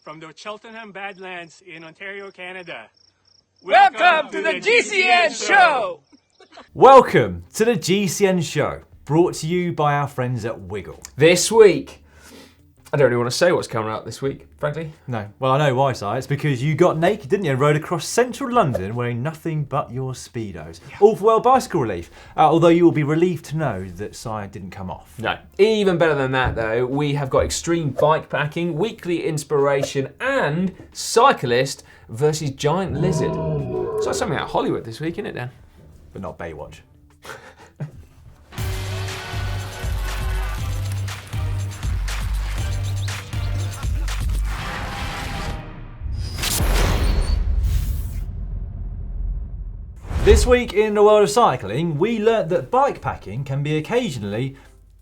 from the Cheltenham Badlands in Ontario, Canada. Welcome to the GCN Show! Welcome to the GCN Show, brought to you by our friends at Wiggle. This week, I don't really want to say what's coming up this week, frankly. No, well I know why, Si. It's because you got naked, didn't you, and rode across central London wearing nothing but your Speedos. All for World Bicycle Relief, although you will be relieved to know that Si didn't come off. No. Even better than that though, we have got extreme bikepacking, weekly inspiration, and Cyclist versus Giant Lizard. So that's something out of Hollywood this week, isn't it, Dan? But not Baywatch. This week in the world of cycling, we learnt that bikepacking can be occasionally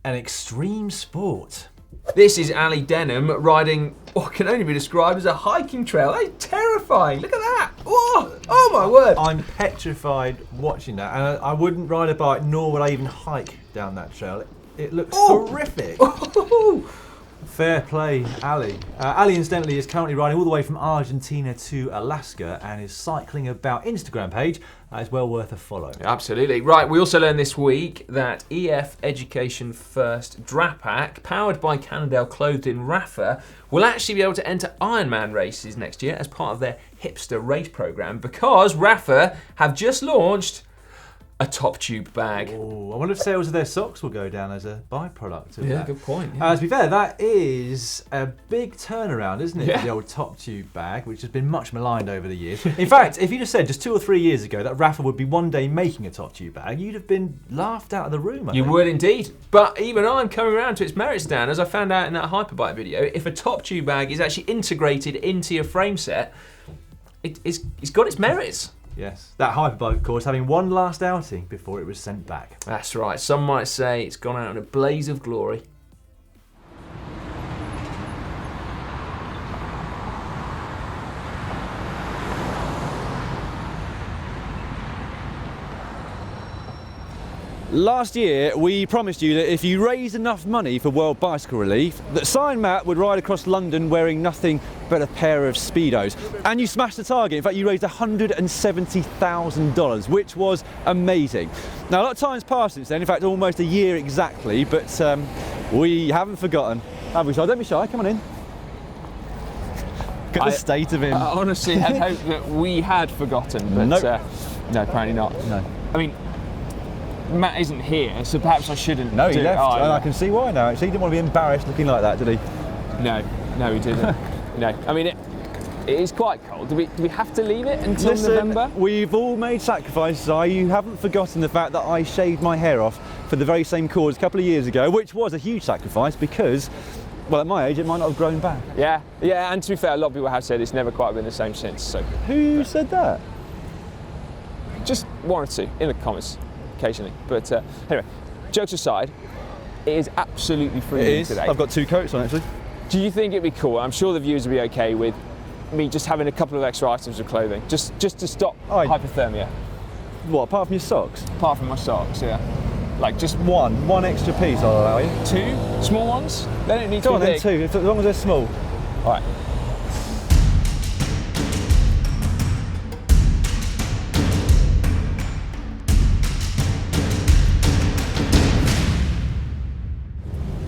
an extreme sport. This is Ali Denham riding what can only be described as a hiking trail. That's terrifying, look at that! Oh my word! I'm petrified watching that, and I wouldn't ride a bike, nor would I even hike down that trail. It looks horrific. Fair play, Ali. Ali, incidentally, is currently riding all the way from Argentina to Alaska and is cycling about Instagram page. It's well worth a follow. Absolutely. Right, we also learned this week that EF Education First Drapac, powered by Cannondale clothed in Rapha, will actually be able to enter Ironman races next year as part of their hipster race programme because Rapha have just launched a top tube bag. Oh, I wonder if sales of their socks will go down as a byproduct of that. Good point. Yeah. To be fair, that is a big turnaround, isn't it? Yeah. The old top tube bag, which has been much maligned over the years. In fact, if you just said just 2 or 3 years ago that Rapha would be one day making a top tube bag, you'd have been laughed out of the room. I You think. would indeed. But even I'm coming around to its merits, Dan, as I found out in that Hyperbike video, if a top tube bag is actually integrated into your frame set, it's got its merits. Yes, that Hyperbike, of course, having one last outing before it was sent back. That's right. Some might say it's gone out in a blaze of glory. Last year, we promised you that if you raised enough money for World Bicycle Relief, that Si and Matt would ride across London wearing nothing but a pair of Speedos. And you smashed the target. In fact, you raised $170,000, which was amazing. Now, a lot of time's passed since then, in fact, almost a year exactly, but we haven't forgotten, have we, Si? Don't be shy, come on in. Look at the state of him. I honestly had hoped that we had forgotten, but Nope. No, apparently not. No. I mean, Matt isn't here, so perhaps I shouldn't. No, he left. Oh, I can see why now. Actually, he didn't want to be embarrassed looking like that, did he? No, he didn't. No, I mean, it is quite cold. Do we have to leave it until November? We've all made sacrifices. You haven't forgotten the fact that I shaved my hair off for the very same cause a couple of years ago, which was a huge sacrifice because, well, at my age, it might not have grown back. Yeah, and to be fair, a lot of people have said it's never quite been the same since. So, Who said that? just one or two in the comments occasionally. But anyway, jokes aside, it is absolutely freezing today. I've got 2 coats on, actually. Do you think it'd be cool? I'm sure the viewers would be okay with me just having a couple of extra items of clothing, just to stop hypothermia. What, apart from your socks? Apart from my socks, yeah. Like just One extra piece I'll allow you. 2 small ones. They don't need to Go be on then, big. 2, as long as they're small. All right.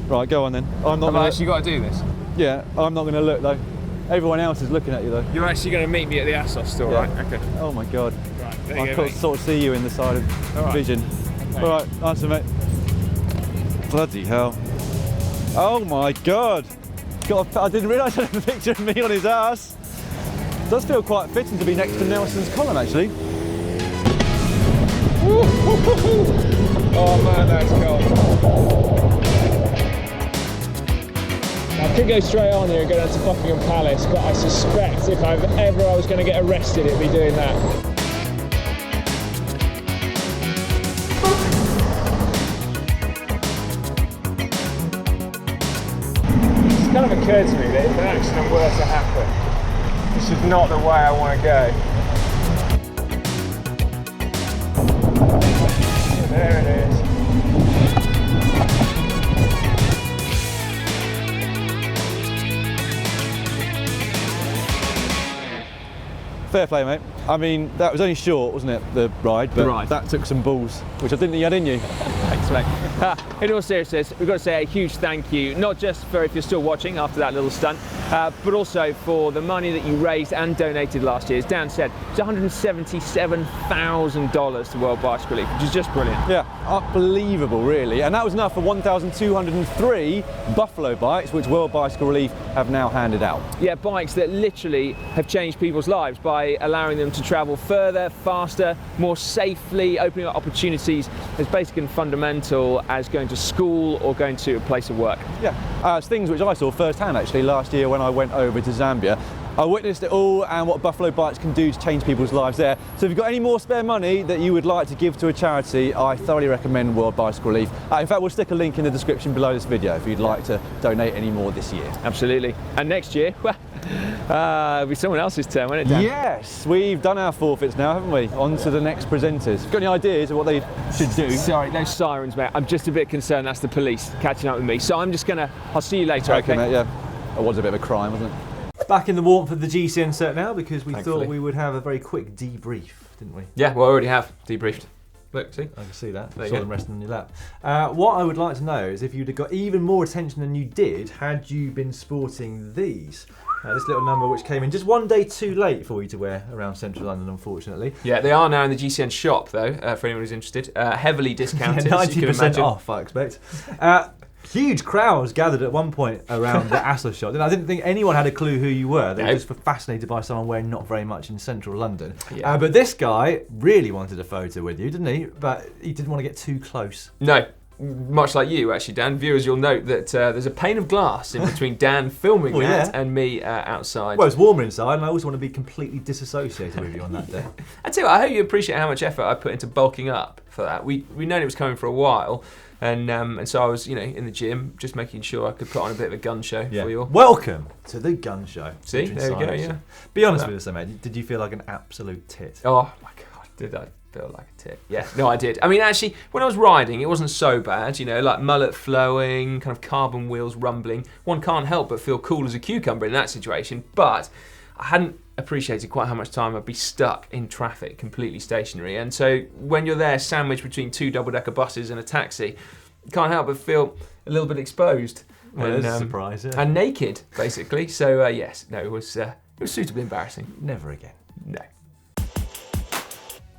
Right, go on then. I'm not Have I gonna, actually got to do this? Yeah, I'm not going to look though. Everyone else is looking at you though. You're actually going to meet me at the Assos store, Yeah. right? Okay. Oh my God. Right, there I you go, could mate. sort of see you in the side of vision. Okay. All right, answer, mate. Bloody hell. Oh my God. I didn't realise I had a picture of me on his ass. Does feel quite fitting to be next to Nelson's column, actually. Oh man, that's cold. I could go straight on here and go down to Buckingham Palace, but I suspect if I was going to get arrested, it'd be doing that. It's kind of occurred to me that if an accident were to happen, this is not the way I want to go. There it is. fair play, mate. I mean, that was only short, wasn't it, the ride? But The ride. that took some balls, which I didn't think you had in you. Thanks, mate. In all seriousness, we've got to say a huge thank you, not just for if you're still watching after that little stunt, but also for the money that you raised and donated last year. As Dan said, it's $177,000 to World Bicycle Relief, which is just brilliant. Yeah, unbelievable, really. And that was enough for 1,203 Buffalo bikes, which World Bicycle Relief have now handed out. Yeah, bikes that literally have changed people's lives by allowing them to travel further, faster, more safely, opening up opportunities as basic and fundamental as going to school or going to a place of work. Yeah, it's things which I saw firsthand actually last year when I went over to Zambia. I witnessed it all and what Buffalo bikes can do to change people's lives there. So if you've got any more spare money that you would like to give to a charity, I thoroughly recommend World Bicycle Relief. In fact, we'll stick a link in the description below this video if you'd like to donate any more this year. Absolutely. And next year, well, it'll be someone else's turn, won't it, Dan? Yes, we've done our forfeits now, haven't we? On to the next presenters. Got any ideas of what they should do? Sorry, no sirens, mate. I'm just a bit concerned that's the police catching up with me. So I'm just gonna, I'll see you later, okay? Mate, yeah. It was a bit of a crime, wasn't it? Back in the warmth of the GCN set now because we thought we would have a very quick debrief, didn't we? Yeah, well, I already have debriefed. Look, see? I can see that. There I you saw go. them resting on your lap. What I would like to know is if you'd have got even more attention than you did had you been sporting these. This little number which came in just one day too late for you to wear around central London, unfortunately. Yeah, they are now in the GCN shop, though, for anyone who's interested. Heavily discounted, Yeah, as you can 90% imagine. off, I expect. Huge crowds gathered at one point around the Astor shop. I didn't think anyone had a clue who you were. They were just fascinated by someone wearing not very much in central London. Yeah. But this guy really wanted a photo with you, didn't he? But he didn't want to get too close. No, much like you, actually, Dan. Viewers, you'll note that there's a pane of glass in between Dan filming that and me outside. Well, it's warmer inside, and I always want to be completely disassociated with you on that day. I tell you what, I hope you appreciate how much effort I put into bulking up for that. We known it was coming for a while. And so I was, in the gym, just making sure I could put on a bit of a gun show for you all. Welcome to the gun show. See, there we go, yeah. Be honest with us, mate. Did you feel like an absolute tit? Oh my God, did I feel like a tit? Yeah, no, I did. I mean, actually, when I was riding, it wasn't so bad, like mullet flowing, kind of carbon wheels rumbling. One can't help but feel cool as a cucumber in that situation, but I hadn't appreciated quite how much time I'd be stuck in traffic, completely stationary. And so when you're there sandwiched between two double-decker buses and a taxi, you can't help but feel a little bit exposed. Well, that's a surprise, yeah. And naked, basically. So yes, no, it was suitably embarrassing. Never again. No.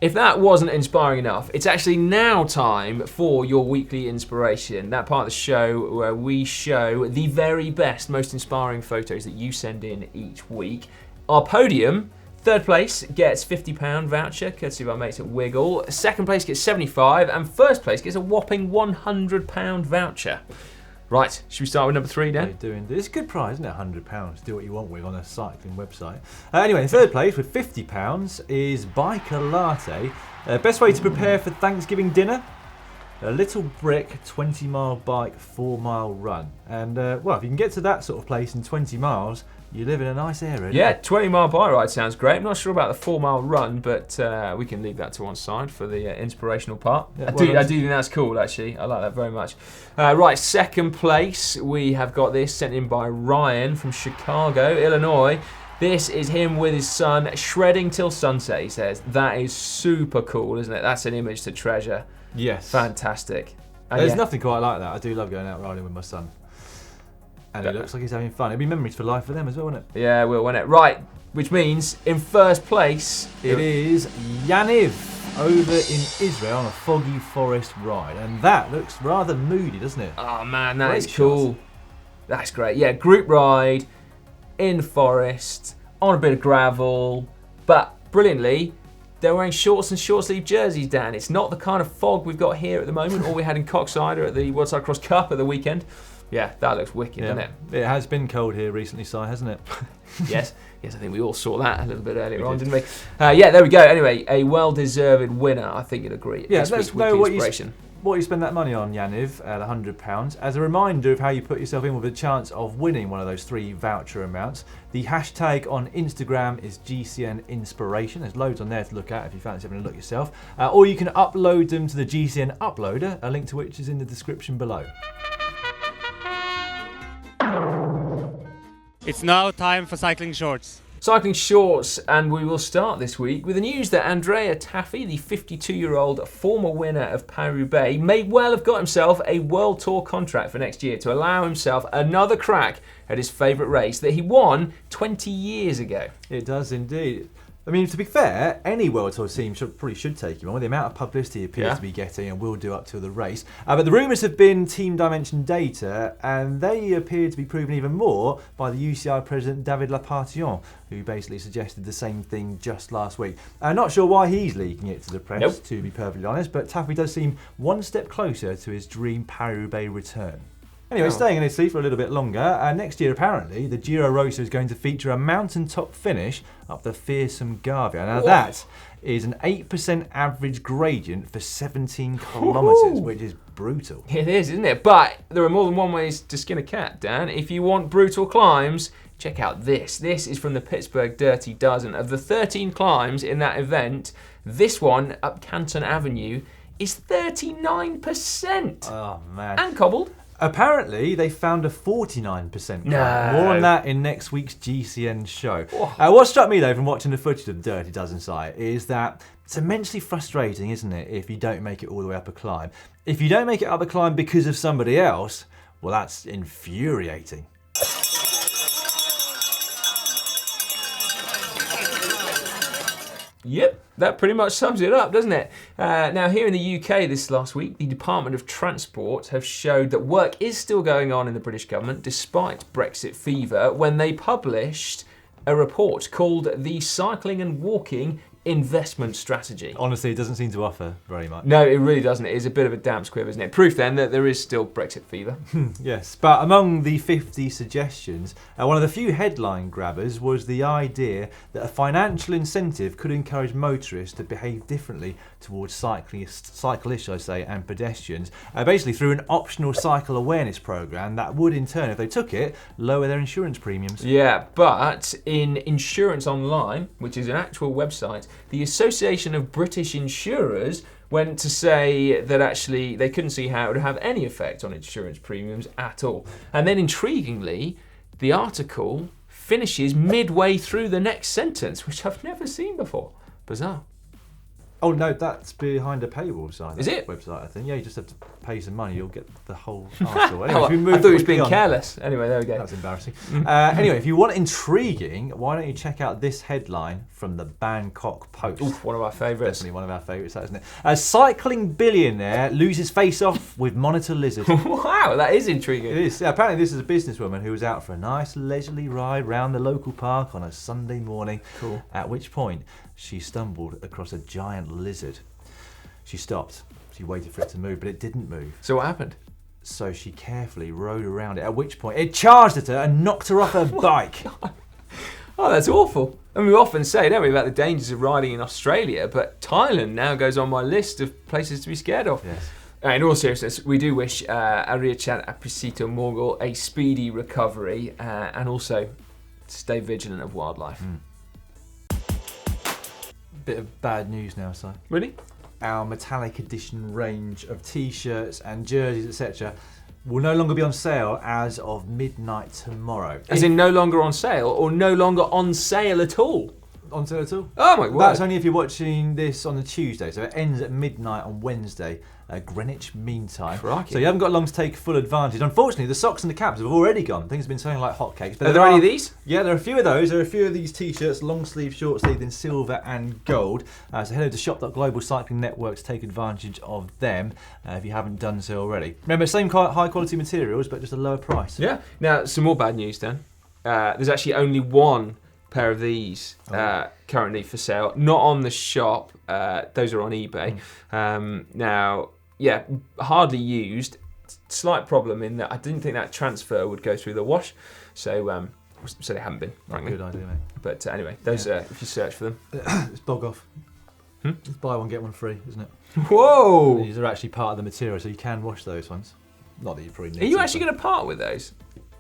If that wasn't inspiring enough, it's actually now time for your weekly inspiration. That part of the show where we show the very best, most inspiring photos that you send in each week. Our podium, third place gets £50 voucher, courtesy of our mates at Wiggle. Second place gets £75, and first place gets a whopping £100 voucher. Right, should we start with number 3, Dan? It's a good prize, isn't it? £100. Do what you want with on a cycling website. Anyway, in third place with £50 is Biker Latte. Best way to prepare for Thanksgiving dinner? A little brick 20-mile bike, 4-mile run. And well, if you can get to that sort of place in 20 miles, you live in a nice area. Yeah, 20-mile bike ride sounds great. I'm not sure about the 4-mile run, but we can leave that to one side for the inspirational part. Yeah, I do think that's cool, actually. I like that very much. Right, second place, we have got this sent in by Ryan from Chicago, Illinois. This is him with his son shredding till sunset, he says. That is super cool, isn't it? That's an image to treasure. Yes. Fantastic. And there's nothing quite like that. I do love going out riding with my son. And it looks like he's having fun. It'll be memories for life for them as well, won't it? Yeah, it will, won't it? Right, which means in first place... It is Yaniv over in Israel on a foggy forest ride. And that looks rather moody, doesn't it? Oh man, that is cool. That's great. Yeah, group ride, in the forest, on a bit of gravel, but brilliantly, they're wearing shorts and short-sleeve jerseys, Dan. It's not the kind of fog we've got here at the moment, or we had in Coxsider at the World Cyclocross Cup at the weekend. Yeah, that looks wicked, doesn't it? It has been cold here recently, Si, hasn't it? Yes, I think we all saw that a little bit earlier on, didn't we? Yeah, there we go. Anyway, a well-deserved winner, I think you'd agree. Yeah, let's know what you spend that money on, Yaniv, at £100. As a reminder of how you put yourself in with a chance of winning one of those 3 voucher amounts, the hashtag on Instagram is GCN Inspiration. There's loads on there to look at if you fancy having a look yourself. Or you can upload them to the GCN Uploader, a link to which is in the description below. It's now time for cycling shorts. Cycling shorts, and we will start this week with the news that Andrea Tafi, the 52-year-old former winner of Paris Roubaix, may well have got himself a World Tour contract for next year to allow himself another crack at his favourite race that he won 20 years ago. It does indeed. I mean, to be fair, any World Tour team probably should take him on with the amount of publicity he appears to be getting and will do up to the race. But the rumours have been Team Dimension data, and they appear to be proven even more by the UCI President David Lappartient, who basically suggested the same thing just last week. Not sure why he's leaking it to the press, to be perfectly honest, but Tafi does seem one step closer to his dream Paris-Roubaix return. Anyway, staying in Italy for a little bit longer, next year apparently the Giro Rosa is going to feature a mountaintop finish up the fearsome Gavia. Now that is an 8% average gradient for 17 kilometres, which is brutal. It is, isn't it? But there are more than one ways to skin a cat, Dan. If you want brutal climbs, check out this. This is from the Pittsburgh Dirty Dozen. Of the 13 climbs in that event, this one up Canton Avenue is 39%. Oh man. And cobbled. Apparently, they found a 49% No. climb. More on that in next week's GCN show. What struck me, though, from watching the footage of the Dirty Dozen site is that it's immensely frustrating, isn't it, if you don't make it all the way up a climb. If you don't make it up a climb because of somebody else, well, that's infuriating. Yep, that pretty much sums it up, doesn't it? Now, here in the UK this last week, the Department of Transport have showed that work is still going on in the British government despite Brexit fever when they published a report called the Cycling and Walking Investment Strategy. Honestly, it doesn't seem to offer very much. No, it really doesn't. It is a bit of a damp squib, isn't it? Proof then that there is still Brexit fever. Yes, but among the 50 suggestions, one of the few headline grabbers was the idea that a financial incentive could encourage motorists to behave differently towards cyclists, I say, and pedestrians, basically through an optional cycle awareness programme that would in turn, if they took it, lower their insurance premiums. Yeah, but in Insurance Online, which is an actual website, the Association of British Insurers went to say that actually they couldn't see how it would have any effect on insurance premiums at all. And then intriguingly, the article finishes midway through the next sentence, which I've never seen before. Bizarre. Oh no, that's behind a paywall site. Is it? Website, I think. Yeah, you just have to pay some money, you'll get the whole article. Anyway, if we I move thought he was quickly being on. careless. Anyway, there we go. That's embarrassing. Anyway, if you want intriguing, why don't you check out this headline from the Bangkok Post? Oof, one of our favourites. Definitely one of our favourites, that, isn't it? A cycling billionaire loses face-off with monitor lizard. Wow, that is intriguing. It is. Yeah, apparently this is a businesswoman who was out for a nice leisurely ride round the local park on a Sunday morning. Cool. At which point she stumbled across a giant lizard. She stopped. She waited for it to move, but it didn't move. So what happened? So she carefully rode around it, at which point it charged at her and knocked her off her bike. Oh, that's awful. And we often say, don't we, about the dangers of riding in Australia, but Thailand now goes on my list of places to be scared of. Yes. In all seriousness, we do wish Ariachan Aprisito Morgul a speedy recovery and also stay vigilant of wildlife. Bit of bad news now, Si. Really? Our metallic edition range of t-shirts and jerseys, etc., will no longer be on sale as of midnight tomorrow. As in no longer on sale or no longer on sale at all? On sale at all? Oh my word. That's only if you're watching this on a Tuesday, so it ends at midnight on Wednesday, Greenwich Mean Time. Crikey. So you haven't got long to take full advantage. Unfortunately, the socks and the caps have already gone. Things have been selling like hotcakes. Are there any of these? Yeah, there are a few of those. There are a few of these t-shirts, long sleeve, short sleeve in silver and gold. So head over to shop.global cycling network to take advantage of them if you haven't done so already. Remember, same high quality materials, but just a lower price. Yeah. Now, some more bad news then. There's actually only one pair of these currently for sale, not on the shop. Those are on eBay. Now, yeah, hardly used. Slight problem in that I didn't think that transfer would go through the wash, so they haven't been. Frankly. Good idea, mate. But anyway, those if you search for them. It's bog off. It's buy one get one free, isn't it? Whoa! These are actually part of the material, so you can wash those ones. Not that you probably need. Are you actually going to part with those?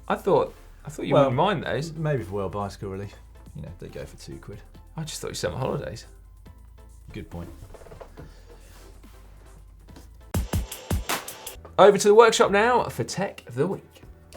I thought you wouldn't mind those. Maybe for World Bicycle Relief. You know, they go for £2. I just thought you summer holidays. Good point. Over to the workshop now for Tech of the Week.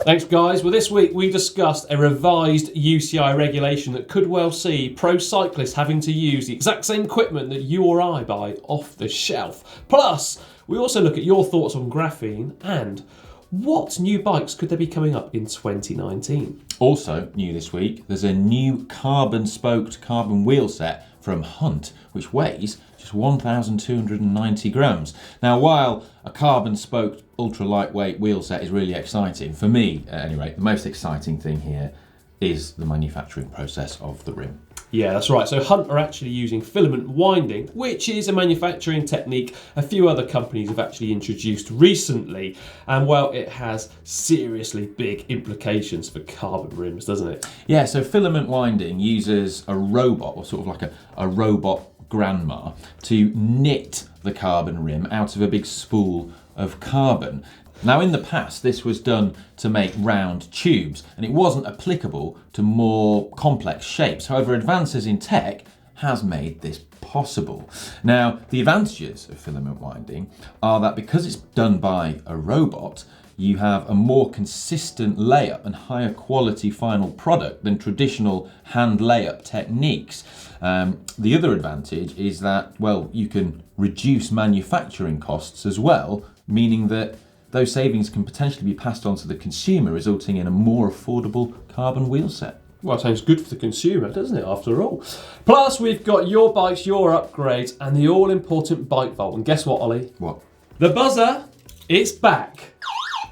Thanks, guys. Well, this week we discussed a revised UCI regulation that could well see pro cyclists having to use the exact same equipment that you or I buy off the shelf. Plus, we also look at your thoughts on graphene and what new bikes could there be coming up in 2019. Also, new this week, there's a new carbon-spoked carbon wheel set from Hunt, which weighs just 1,290 grams. Now, while a carbon-spoked ultra-lightweight wheel set is really exciting, for me, at any rate, the most exciting thing here is the manufacturing process of the rim. Yeah, that's right. So Hunt are actually using filament winding, which is a manufacturing technique a few other companies have actually introduced recently. And well, it has seriously big implications for carbon rims, doesn't it? Yeah, so filament winding uses a robot, or sort of like a robot grandma, to knit the carbon rim out of a big spool of carbon. Now, in the past, this was done to make round tubes, and it wasn't applicable to more complex shapes. However, advances in tech has made this possible. Now, the advantages of filament winding are that because it's done by a robot, you have a more consistent layup and higher quality final product than traditional hand layup techniques. The other advantage is that, well, you can reduce manufacturing costs as well, meaning that those savings can potentially be passed on to the consumer, resulting in a more affordable carbon wheel set. Well, it sounds good for the consumer, doesn't it, after all? Plus, we've got your bikes, your upgrades, and the all-important bike vault. And guess what, Ollie? What? The buzzer, it's back.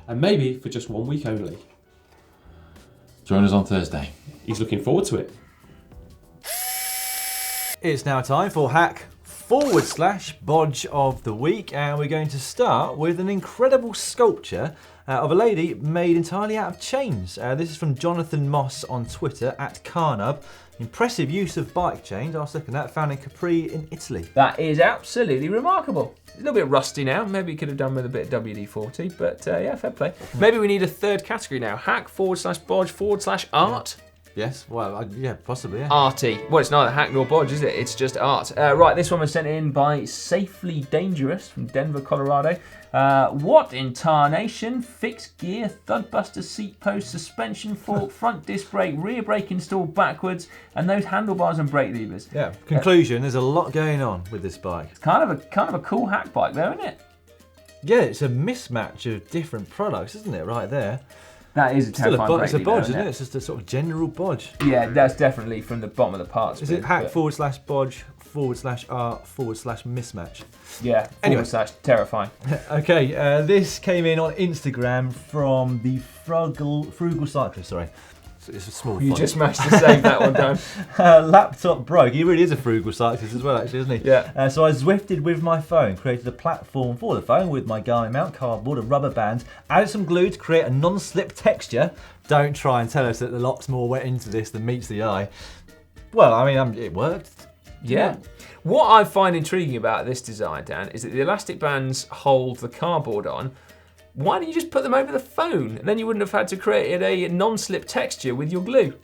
And maybe for just 1 week only. Join us on Thursday. He's looking forward to it. It's now time for hack/bodge of the week, and we're going to start with an incredible sculpture of a lady made entirely out of chains. This is from Jonathan Moss on Twitter @Carnub. Impressive use of bike chains. I was looking at that, found in Capri in Italy. That is absolutely remarkable. A little bit rusty now. Maybe could have done with a bit of WD-40, but yeah, fair play. Maybe we need a third category now. Hack/bodge/art. Yes, well, yeah, possibly, yeah. Arty. Well, it's neither hack nor bodge, is it? It's just art. Right, this one was sent in by Safely Dangerous from Denver, Colorado. What in tarnation? Fixed gear, thudbuster seat post, suspension fork, front disc brake, rear brake installed backwards, and those handlebars and brake levers. Yeah. Conclusion: there's a lot going on with this bike. It's kind of a cool hack bike, though, isn't it? Yeah, it's a mismatch of different products, isn't it? Right there. That is a terrifying brake It's a lever, bodge, isn't it? It's just a sort of general bodge. Yeah, that's definitely from the bottom of the parts. Is it hack/bodge/mismatch? Yeah, Anyway. /terrifying. Okay, this came in on Instagram from the Frugal Cyclist, sorry. It's a small You font. just managed to save that one down. Laptop broke. He really is a frugal cyclist as well, actually, isn't he? Yeah. So I Zwifted with my phone, created a platform for the phone with my Garmin mount, cardboard, and rubber bands, added some glue to create a non-slip texture. Don't try and tell us that a lot's more went into this than meets the eye. Well, I mean, it worked. Yeah. What I find intriguing about this design, Dan, is that the elastic bands hold the cardboard on. Why don't you just put them over the phone? And then you wouldn't have had to create a non-slip texture with your glue.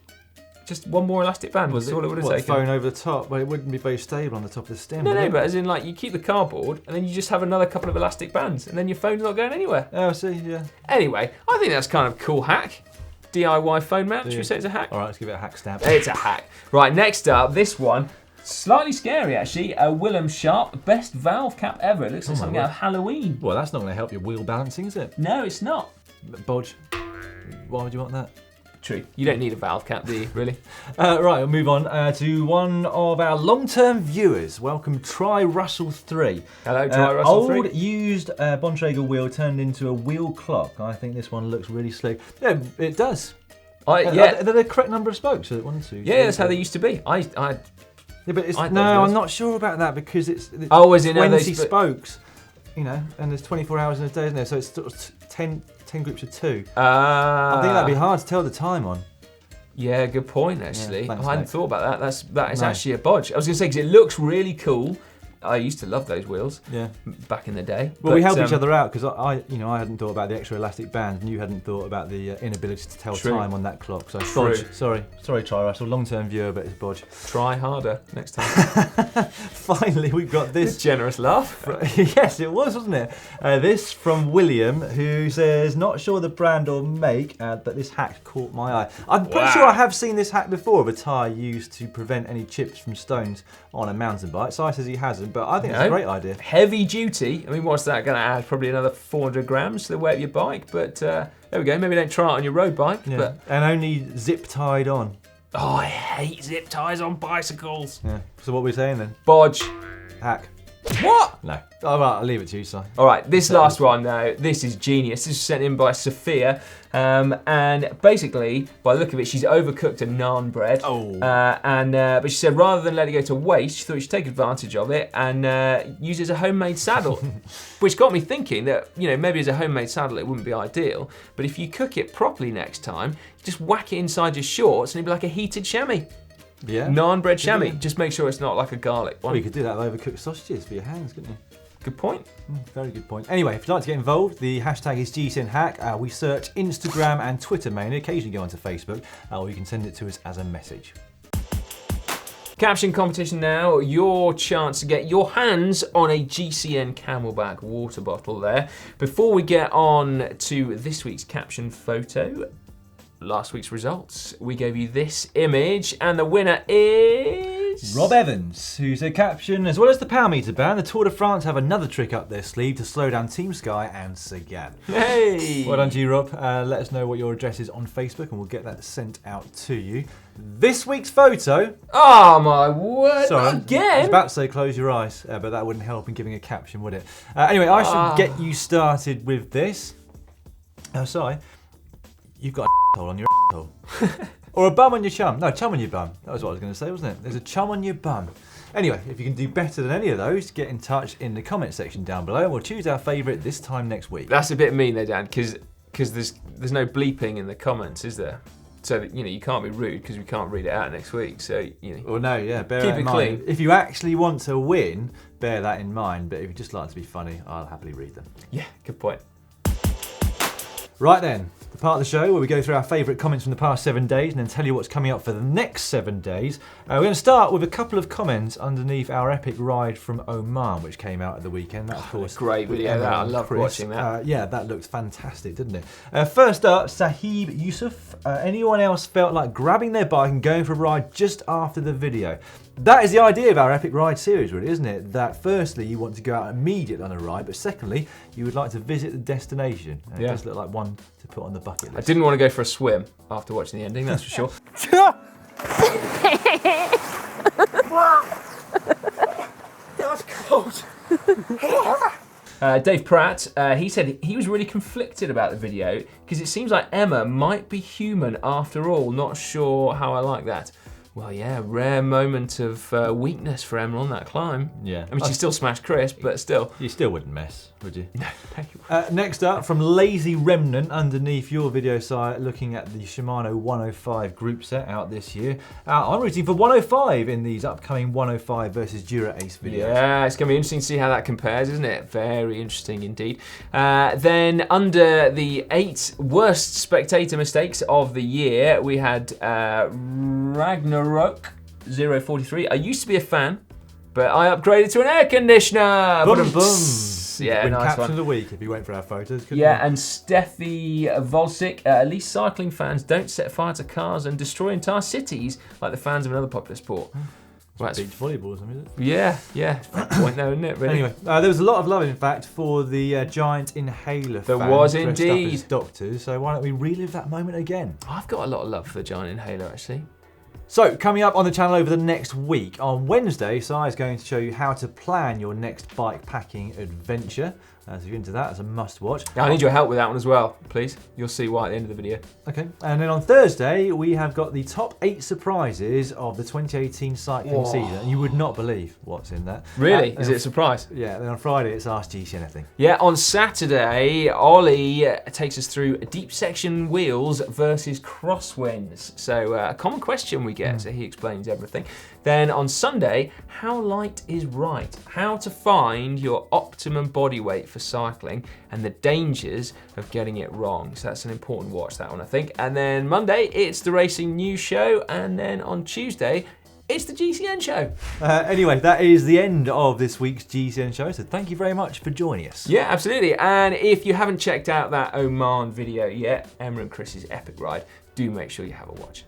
Just one more elastic band was all it would have taken. Phone over the top? Well, it wouldn't be very stable on the top of the stem. No, but as in, like, you keep the cardboard and then you just have another couple of elastic bands and then your phone's not going anywhere. Oh, I see, yeah. Anyway, I think that's kind of a cool hack. DIY phone mount, should we say it's a hack? All right, let's give it a hack stab. It's a hack. Right, next up, this one. Slightly scary, actually. A Willem Sharp best valve cap ever. It looks like something out of Halloween. Well, that's not going to help your wheel balancing, is it? No, it's not. Bodge. Why would you want that? True. You don't need a valve cap, do you, really? Right, we'll move on to one of our long-term viewers. Welcome, Try Russell 3. Hello, Try Russell 3. Old, used Bontrager wheel turned into a wheel clock. I think this one looks really slick. Yeah, it does. Yeah. Are they the correct number of spokes? So 1, 2, Yeah, that's how they used to be. Yeah, but it's, I don't no, know. I'm not sure about that because it's as in 20 spokes, you know, and there's 24 hours in a day, isn't there? So it's sort of 10 groups of 2. I think that'd be hard to tell the time on. Yeah, good point, actually. Yeah, thanks, I hadn't mate. thought about that. That is actually a bodge. I was going to say, because it looks really cool. I used to love those wheels. Yeah. Back in the day. Well, we help each other out because I hadn't thought about the extra elastic band, and you hadn't thought about the inability to tell time on that clock. So bodge. Sorry, Tri Russell, long-term viewer, but it's bodge. Try harder next time. Finally, we've got this generous laugh. Yes, it was, wasn't it? This from William, who says, not sure the brand or make, but this hack caught my eye. I'm pretty sure I have seen this hack before of a tyre used to prevent any chips from stones on a mountain bike. Si says he hasn't, but I think it's a great idea. Heavy duty. I mean, what's that going to add? Probably another 400 grams to the weight of your bike, but there we go. Maybe don't try it on your road bike. Yeah. But... And only zip tied on. Oh, I hate zip ties on bicycles. Yeah. So what are we saying then? Bodge. Hack. What? No. All right, I'll leave it to you, Si. All right, this last one though, this is genius. This is sent in by Sophia, and basically, by the look of it, she's overcooked a naan bread. Oh. But she said rather than let it go to waste, she thought she'd take advantage of it and use it as a homemade saddle, which got me thinking that maybe as a homemade saddle it wouldn't be ideal, but if you cook it properly next time, just whack it inside your shorts and it'd be like a heated chamois. Yeah. Naan bread chamois. Just make sure it's not like a garlic one. Well, you could do that with overcooked sausages for your hands, couldn't you? Good point. Very good point. Anyway, if you'd like to get involved, the hashtag is GCN Hack. We search Instagram and Twitter mainly, occasionally go onto Facebook, or you can send it to us as a message. Caption competition now, your chance to get your hands on a GCN Camelback water bottle there. Before we get on to this week's caption photo, last week's results, we gave you this image, and the winner is... Rob Evans, who said, caption, as well as the power meter ban, the Tour de France have another trick up their sleeve to slow down Team Sky and Sagan. Hey! Well done to you, Rob. Let us know what your address is on Facebook and we'll get that sent out to you. This week's photo... Oh my word, sorry, again? I was about to say close your eyes, but that wouldn't help in giving a caption, would it? Anyway, I should get you started with this. Oh, sorry. You've got a hole on your hole. Or a bum on your chum. No, chum on your bum. That was what I was going to say, wasn't it? There's a chum on your bum. Anyway, if you can do better than any of those, get in touch in the comment section down below and we'll choose our favourite this time next week. That's a bit mean though, Dan, because there's no bleeping in the comments, is there? So that, you can't be rude because we can't read it out next week. So, Well, no, yeah, bear keep that in it mind. clean. If you actually want to win, bear that in mind. But if you just like to be funny, I'll happily read them. Yeah, good point. Right then, the part of the show where we go through our favourite comments from the past 7 days and then tell you what's coming up for the next 7 days. We're going to start with a couple of comments underneath our epic ride from Oman, which came out at the weekend. That, of course, great video. Emma I and loved Chris. watching that. Yeah, that looked fantastic, didn't it? First up, Sahib Yusuf. Anyone else felt like grabbing their bike and going for a ride just after the video? That is the idea of our Epic Ride series, really, isn't it? That firstly, you want to go out immediately on a ride, but secondly, you would like to visit the destination. It does look like one to put on the bucket list. I didn't want to go for a swim after watching the ending, that's for sure. That's cold. Dave Pratt, he said he was really conflicted about the video because it seems like Emma might be human after all. Not sure how I like that. Well, yeah, rare moment of weakness for Emma on that climb. Yeah. I mean, she still smashed Chris, but still. You still wouldn't mess, would you? No. Next up, from Lazy Remnant, underneath your video site, looking at the Shimano 105 group set out this year. I'm rooting for 105 in these upcoming 105 versus Dura Ace videos. Yeah, it's going to be interesting to see how that compares, isn't it? Very interesting indeed. Then under the 8 worst spectator mistakes of the year, we had Ragnarok 043. I used to be a fan, but I upgraded to an air conditioner. Boom, boom. Yeah, Win nice caption one. of the week if you went for our photos. Couldn't Yeah, you? and Steffi Volsic, at least cycling fans don't set fire to cars and destroy entire cities like the fans of another popular sport. Well, Beach volleyball or something, is it? yeah, it's a point there, isn't it? Really? Anyway, there was a lot of love, in fact, for the giant inhaler There fans was dressed up indeed. as doctors, so why don't we relive that moment again? I've got a lot of love for the giant inhaler, actually. So, coming up on the channel over the next week, on Wednesday, Si is going to show you how to plan your next bike packing adventure. So if you're into that, it's a must watch. Now, I need your help with that one as well, please. You'll see why at the end of the video. Okay, and then on Thursday, we have got the top 8 surprises of the 2018 cycling season. And you would not believe what's in that. Really? Is it a surprise? Yeah, and then on Friday, it's Ask GCN Anything. Yeah, on Saturday, Ollie takes us through deep section wheels versus crosswinds. So a common question we get, so he explains everything. Then on Sunday, how light is right? How to find your optimum body weight for cycling and the dangers of getting it wrong. So that's an important watch, that one, I think. And then Monday, it's the Racing News Show. And then on Tuesday, it's the GCN Show. Anyway, that is the end of this week's GCN Show. So thank you very much for joining us. Yeah, absolutely. And if you haven't checked out that Oman video yet, Emma and Chris's epic ride, do make sure you have a watch.